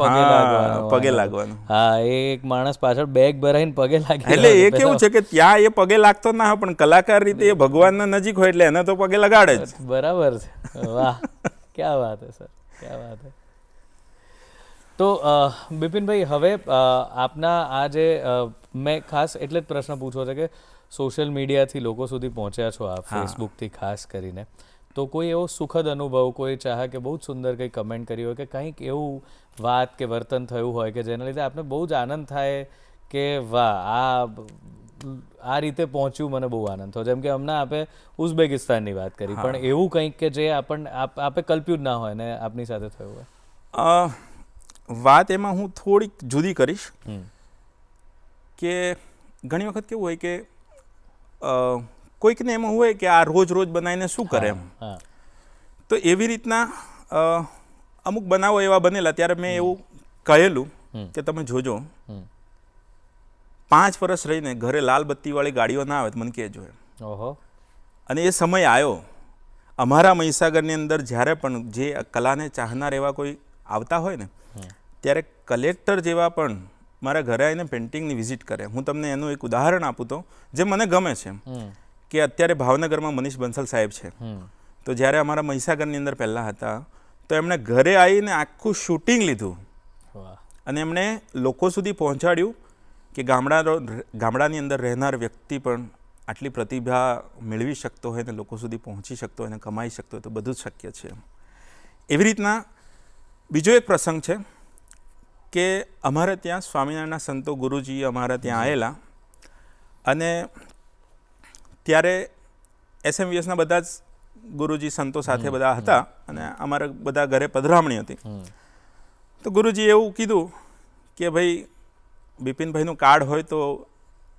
પગે લાગવાનું. હા, એક માણસ પાછળ બેગ ભરાઈને પગે લાગે. એટલે એ કેવું છે કે ત્યાં એ પગે લાગતો ના હોય, પણ કલાકાર રીતે એ ભગવાનના નજીક હોય એટલે એને તો પગે લગાડે જ. બરાબર છે. વાહ, ક્યાં વાત હે સર, ક્યાં વાત હે. તો બિપિનભાઈ, હવે આપના આ જે મેં ખાસ એટલે જ પ્રશ્ન પૂછવો છે કે સોશિયલ મીડિયાથી લોકો સુધી પહોંચ્યા છો આપ, ફેસબુકથી ખાસ કરીને, તો કોઈ એવો સુખદ અનુભવ, કોઈ ચાહે કે બહુ જ સુંદર કંઈ કમેન્ટ કરી હોય કે કંઈક એવું વાત કે વર્તન થયું હોય કે જેના લીધે આપને બહુ જ આનંદ થાય કે વાહ, આ રીતે પહોંચ્યું, મને બહુ આનંદ થયો. જેમ કે હમણાં આપે ઉઝબેકિસ્તાનની વાત કરી, પણ એવું કંઈક કે જે આપે કલ્પ્યું જ ના હોય ને આપની સાથે થયું હોય? વાત એમાં હું થોડીક જુદી કરીશ કે ઘણી વખત કેવું હોય કે કોઈકને એમાં હોય કે આ રોજ બનાવીને શું કરે એમ. તો એવી રીતના અમુક બનાવો એવા બનેલા, ત્યારે મેં એવું કહેલું કે તમે જોજો 5 વર્ષ રહીને ઘરે લાલ બત્તીવાળી ગાડીઓ ના આવે તો મને કહેજો એમ. અને એ સમય આવ્યો. અમારા મહીસાગરની અંદર જ્યારે પણ જે કલાને ચાહનાર એવા કોઈ આવતા હોય ને, ત્યારે કલેક્ટર જેવા પણ મારા ઘરે આવીને પેઇન્ટિંગની વિઝિટ કરે. હું તમને એનું એક ઉદાહરણ આપું તો જે મને ગમે છે કે અત્યારે ભાવનગરમાં મનીષ બંસલ સાહેબ છે, તો જ્યારે અમારા મહીસાગરની અંદર પહેલાં હતા તો એમણે ઘરે આવીને આખું શૂટિંગ લીધું અને એમણે લોકો સુધી પહોંચાડ્યું કે ગામડાની અંદર રહેનાર વ્યક્તિ પણ આટલી પ્રતિભા મેળવી શકતો હોય ને લોકો સુધી પહોંચી શકતો હોય ને કમાઈ શકતો હોય તો બધું જ શક્ય છે. એવી રીતના બીજો એક પ્રસંગ છે કે અમારે ત્યાં સ્વામિનારાયણના સંતો ગુરુજી અમારા ત્યાં આવેલા, અને ત્યારે SMVSના બધા જ ગુરુજી સંતો સાથે બધા હતા અને અમારે બધા ઘરે પધરામણી હતી. તો ગુરુજીએ એવું કીધું કે ભાઈ બિપિનભાઈનું કાર્ડ હોય તો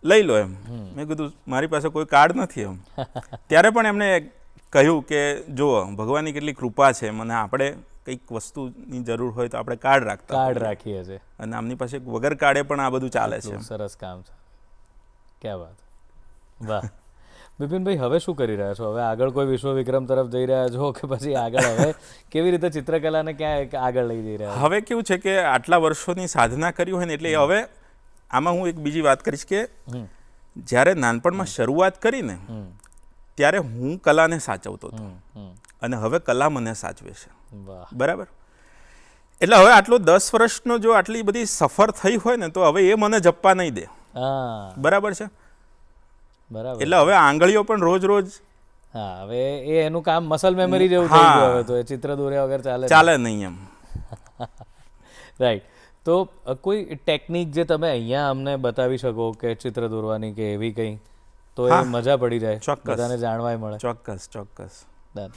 લઈ લો એમ. મેં કીધું મારી પાસે કોઈ કાર્ડ નથી એમ. ત્યારે પણ એમણે કહ્યું કે જુઓ ભગવાનની કેટલી કૃપા છે, મને આપણે કંઈક વસ્તુની જરૂર હોય તો આપણે કાર્ડ કાર્ડ રાખીએ છીએ અને આમની પાસે વગર કાર્ડે પણ આ બધું ચાલે છે. સરસ કામ છે, ક્યાં વાત. વાહ બિપિનભાઈ, હવે શું કરી રહ્યા છો? હવે આગળ કોઈ વિશ્વ વિક્રમ તરફ જઈ રહ્યા છો કે પછી આગળ હવે કેવી રીતે ચિત્રકલાને ક્યાં આગળ લઈ જઈ રહ્યા છો? હવે કેવું છે કે આટલા વર્ષોની સાધના કરી હોય ને એટલે હવે આમાં હું એક બીજી વાત કરીશ કે જ્યારે નાનપણમાં શરૂઆત કરીને ત્યારે હું કલાને સાચવતો હતો અને હવે કલા મને સાચવે છે. બરાબર. એટલે હવે આટલો 10 વર્ષનો જો આટલી બધી સફર થઈ હોય ને તો હવે એ મને જપવા નહીં દે. બરાબર છે. બરાબર. એટલે હવે આંગળીઓ પણ રોજ રોજ હવે એ એનું કામ મસલ મેમરી જેવું થઈ ગયું. હવે તો એ ચિત્ર દોર્યા વગર ચાલે નહીં એમ. રાઈટ. તો કોઈ ટેકનિક જે તમે અહીંયા અમને બતાવી શકો કે ચિત્ર દોરવાની કે એવી કંઈ, તો એ મજા પડી જાય, બધાને જાણવાય મળે. ચોક્કસ ચોક્કસ. ડન.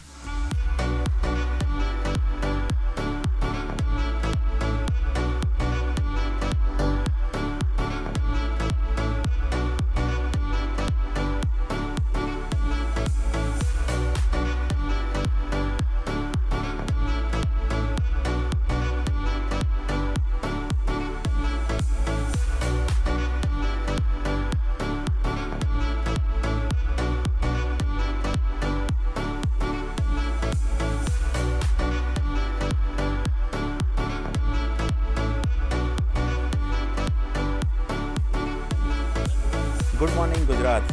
Good morning Gujarat.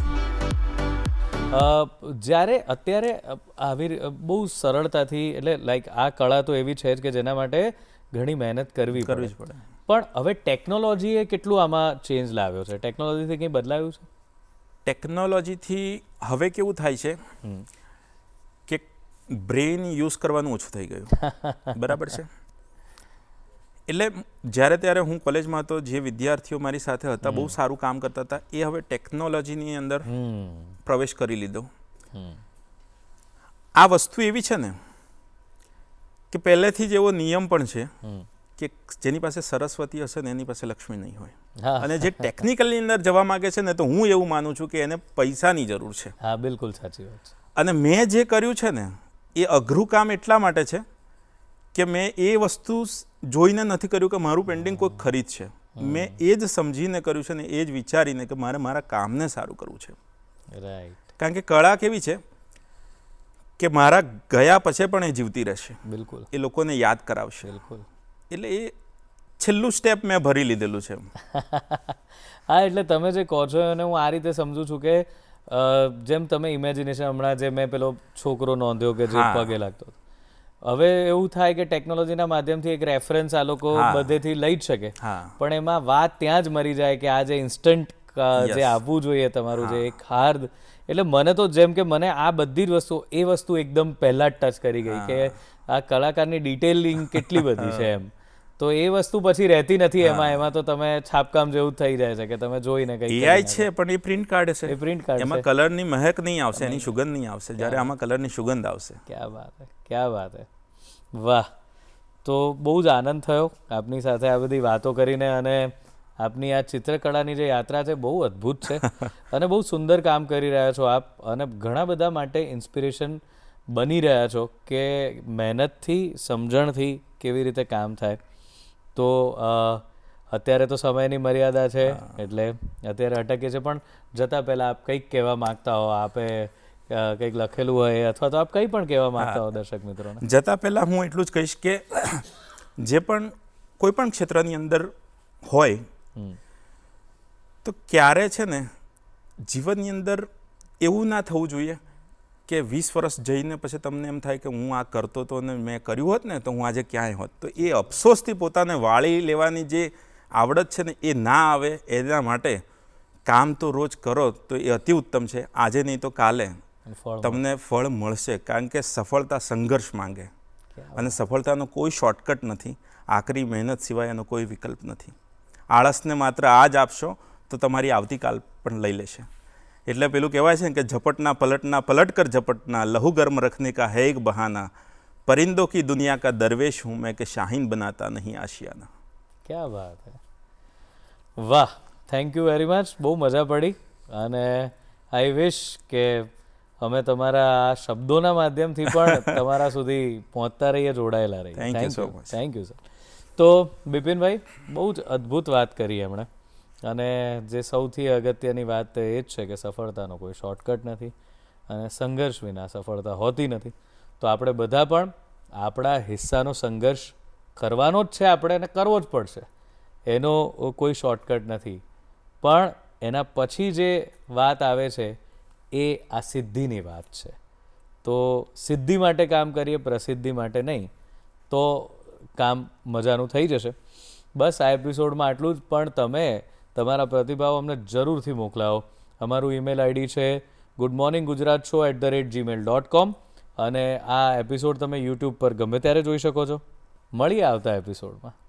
જ્યારે અત્યારે આવી બહુ સરળતાથી, એટલે લાઈક આ કળા તો એવી છે જ કે જેના માટે ઘણી મહેનત કરવી જ પડે, પડે. પણ હવે ટેકનોલોજીએ કેટલું આમાં ચેન્જ લાવ્યો છે? ટેકનોલોજીથી કંઈ બદલાયું છે? ટેકનોલોજીથી હવે કેવું થાય છે કે બ્રેઇન યુઝ કરવાનું ઓછું થઈ ગયું. બરાબર છે. એટલે જ્યારે ત્યારે હું કોલેજમાં હતો, જે વિદ્યાર્થીઓ મારી સાથે હતા બહુ સારું કામ કરતા હતા, એ હવે ટેકનોલોજીની અંદર પ્રવેશ કરી લીધો. આ વસ્તુ એવી છે ને કે પહેલેથી જ એવો નિયમ પણ છે કે જેની પાસે સરસ્વતી હશે ને એની પાસે લક્ષ્મી નહીં હોય. અને જે ટેકનિકલની અંદર જવા માંગે છે ને, તો હું એવું માનું છું કે એને પૈસાની જરૂર છે. હા, બિલકુલ સાચી વાત છે. અને મેં જે કર્યું છે ને એ અઘરું કામ એટલા માટે છે કે મેં એ વસ્તુ જોઈને નથી કર્યું કે મારું પેઇન્ટિંગ કોઈ ખરીદ છે. મેં એ જ સમજીને કર્યું છે ને એ જ વિચારીને કે મારે મારા કામને સારું કરવું છે. રાઈટ. કારણ કે કળા કેવી છે કે મારા ગયા પછી પણ એ જીવતી રહેશે. બિલકુલ. એ લોકોને યાદ કરાવશે. બિલકુલ. એટલે એ છેલ્લું સ્ટેપ મેં ભરી લીધેલું છે. હા, એટલે તમે જે કહો છો અને હું આ રીતે સમજુ છું કે જેમ તમે ઇમેજિનેશન, હમણાં જે મેં પેલો છોકરો નોંધ્યો કે જે પગે લાગતો, હવે એવું થાય કે ટેકનોલોજીના માધ્યમથી એક રેફરન્સ આ લોકો બધેથી લઈ જ શકે, પણ એમાં વાત ત્યાં જ મરી જાય કે આ જે ઇન્સ્ટન્ટ જે આવવું જોઈએ તમારું જે એક હાર્દ, એટલે મને તો જેમ કે મને આ બધી જ વસ્તુ, એ વસ્તુ એકદમ પહેલાં જ ટચ કરી ગઈ કે આ કલાકારની ડિટેલિંગ કેટલી બધી છે એમ. તો એ વસ્તુ પછી રહેતી નથી એમાં તો તમે છાપકામ જેવું થઈ જાય છે કે તમે જોઈને કંઈ એઆઈ છે પણ એ પ્રિન્ટ કાઢશે. એ પ્રિન્ટ કાઢશે. એમાં કલરની મહેક નહીં આવશે, એની સુગંધ નહીં આવશે, જ્યારે આમાં કલરની સુગંધ આવશે. ક્યાં વાત હે, ક્યાં વાત હે. વાહ. તો બહુ જ આનંદ થયો આપની સાથે આ બધી વાતો કરીને, અને આપની આ ચિત્રકળાની જે યાત્રા છે બહુ અદ્ભુત છે અને બહુ સુંદર કામ કરી રહ્યા છો આપ, અને ઘણા બધા માટે ઇન્સ્પિરેશન બની રહ્યા છો કે મહેનતથી, સમજણથી કેવી રીતે કામ થાય. તો અત્યારે તો સમયની મર્યાદા છે એટલે અત્યારે અટકીએ છે, પણ જતાં પહેલાં આપ કંઈક કહેવા માગતા હો, આપે કંઈક લખેલું હોય અથવા તો આપ કંઈ પણ કહેવા માગતા હો દર્શક મિત્રોને? જતાં પહેલાં હું એટલું જ કહીશ કે જે પણ કોઈ પણ ક્ષેત્રની અંદર હોય તો ક્યારે છે ને જીવનની અંદર એવું ના થવું જોઈએ કે 20 વર્ષ જઈને પછી તમને એમ થાય કે હું આ કરતો હતો અને મેં કર્યું હોત ને તો હું આજે ક્યાંય હોત. તો એ અફસોસથી પોતાને વાળી લેવાની જે આવડત છે ને એ ના આવે, એના માટે કામ તો રોજ કરો તો એ અતિ ઉત્તમ છે. આજે નહીં તો કાલે તમને ફળ મળશે, કારણ કે સફળતા સંઘર્ષ માંગે અને સફળતાનો કોઈ શોર્ટકટ નથી. આકરી મહેનત સિવાય એનો કોઈ વિકલ્પ નથી. આળસને માત્ર આજ આપશો તો તમારી આવતીકાલ પણ લઈ લેશે. એટલે પેલું કહેવાય છે ને કે ઝપટના પલટના પલટ કર ઝપટના, લહુ ગરમ રખને કા હૈ એક બહાના, પરિંદો કી દુનિયા કા દરવેશ હું મેં કે શાહીન બનાતા નહીં આશિયાના. ક્યાં વાત હે. વાહ, થેન્ક યુ વેરી મચ. બહુ મજા પડી અને આઈ વિશ કે અમે તમારા આ શબ્દોના માધ્યમથી પણ તમારા સુધી પહોંચતા રહીએ, જોડાયેલા રહીએ. Thank you so much. Thank you sir. તો બિપિનભાઈ, બહુ જ અદ્ભુત વાત કરી એમણે, અને જે સૌથી અગત્યની વાત એ જ છે કે સફળતાનો કોઈ શોર્ટકટ નથી અને સંઘર્ષ વિના સફળતા હોતી નથી. તો આપણે બધા પણ આપણા હિસ્સાનો સંઘર્ષ કરવાનો જ છે, આપણે એને કરવો જ પડશે. એનો કોઈ શોર્ટકટ નથી. પણ એના પછી જે વાત આવે છે એ આ સિદ્ધિની વાત છે. તો સિદ્ધિ માટે કામ કરીએ, પ્રસિદ્ધિ માટે નહીં, તો કામ મજાનું થઈ જશે. બસ આ એપિસોડમાં આટલું જ. પણ તમે તમારા પ્રતિભાવ અમને જરૂરથી મોકલાવો. અમારું ઈમેલ આઈડી છે goodmorninggujaratShow@gmail.com અને આ એપિસોડ તમે યુટ્યુબ પર ગમે ત્યારે જોઈ શકો છો. મળીએ આવતા એપિસોડમાં.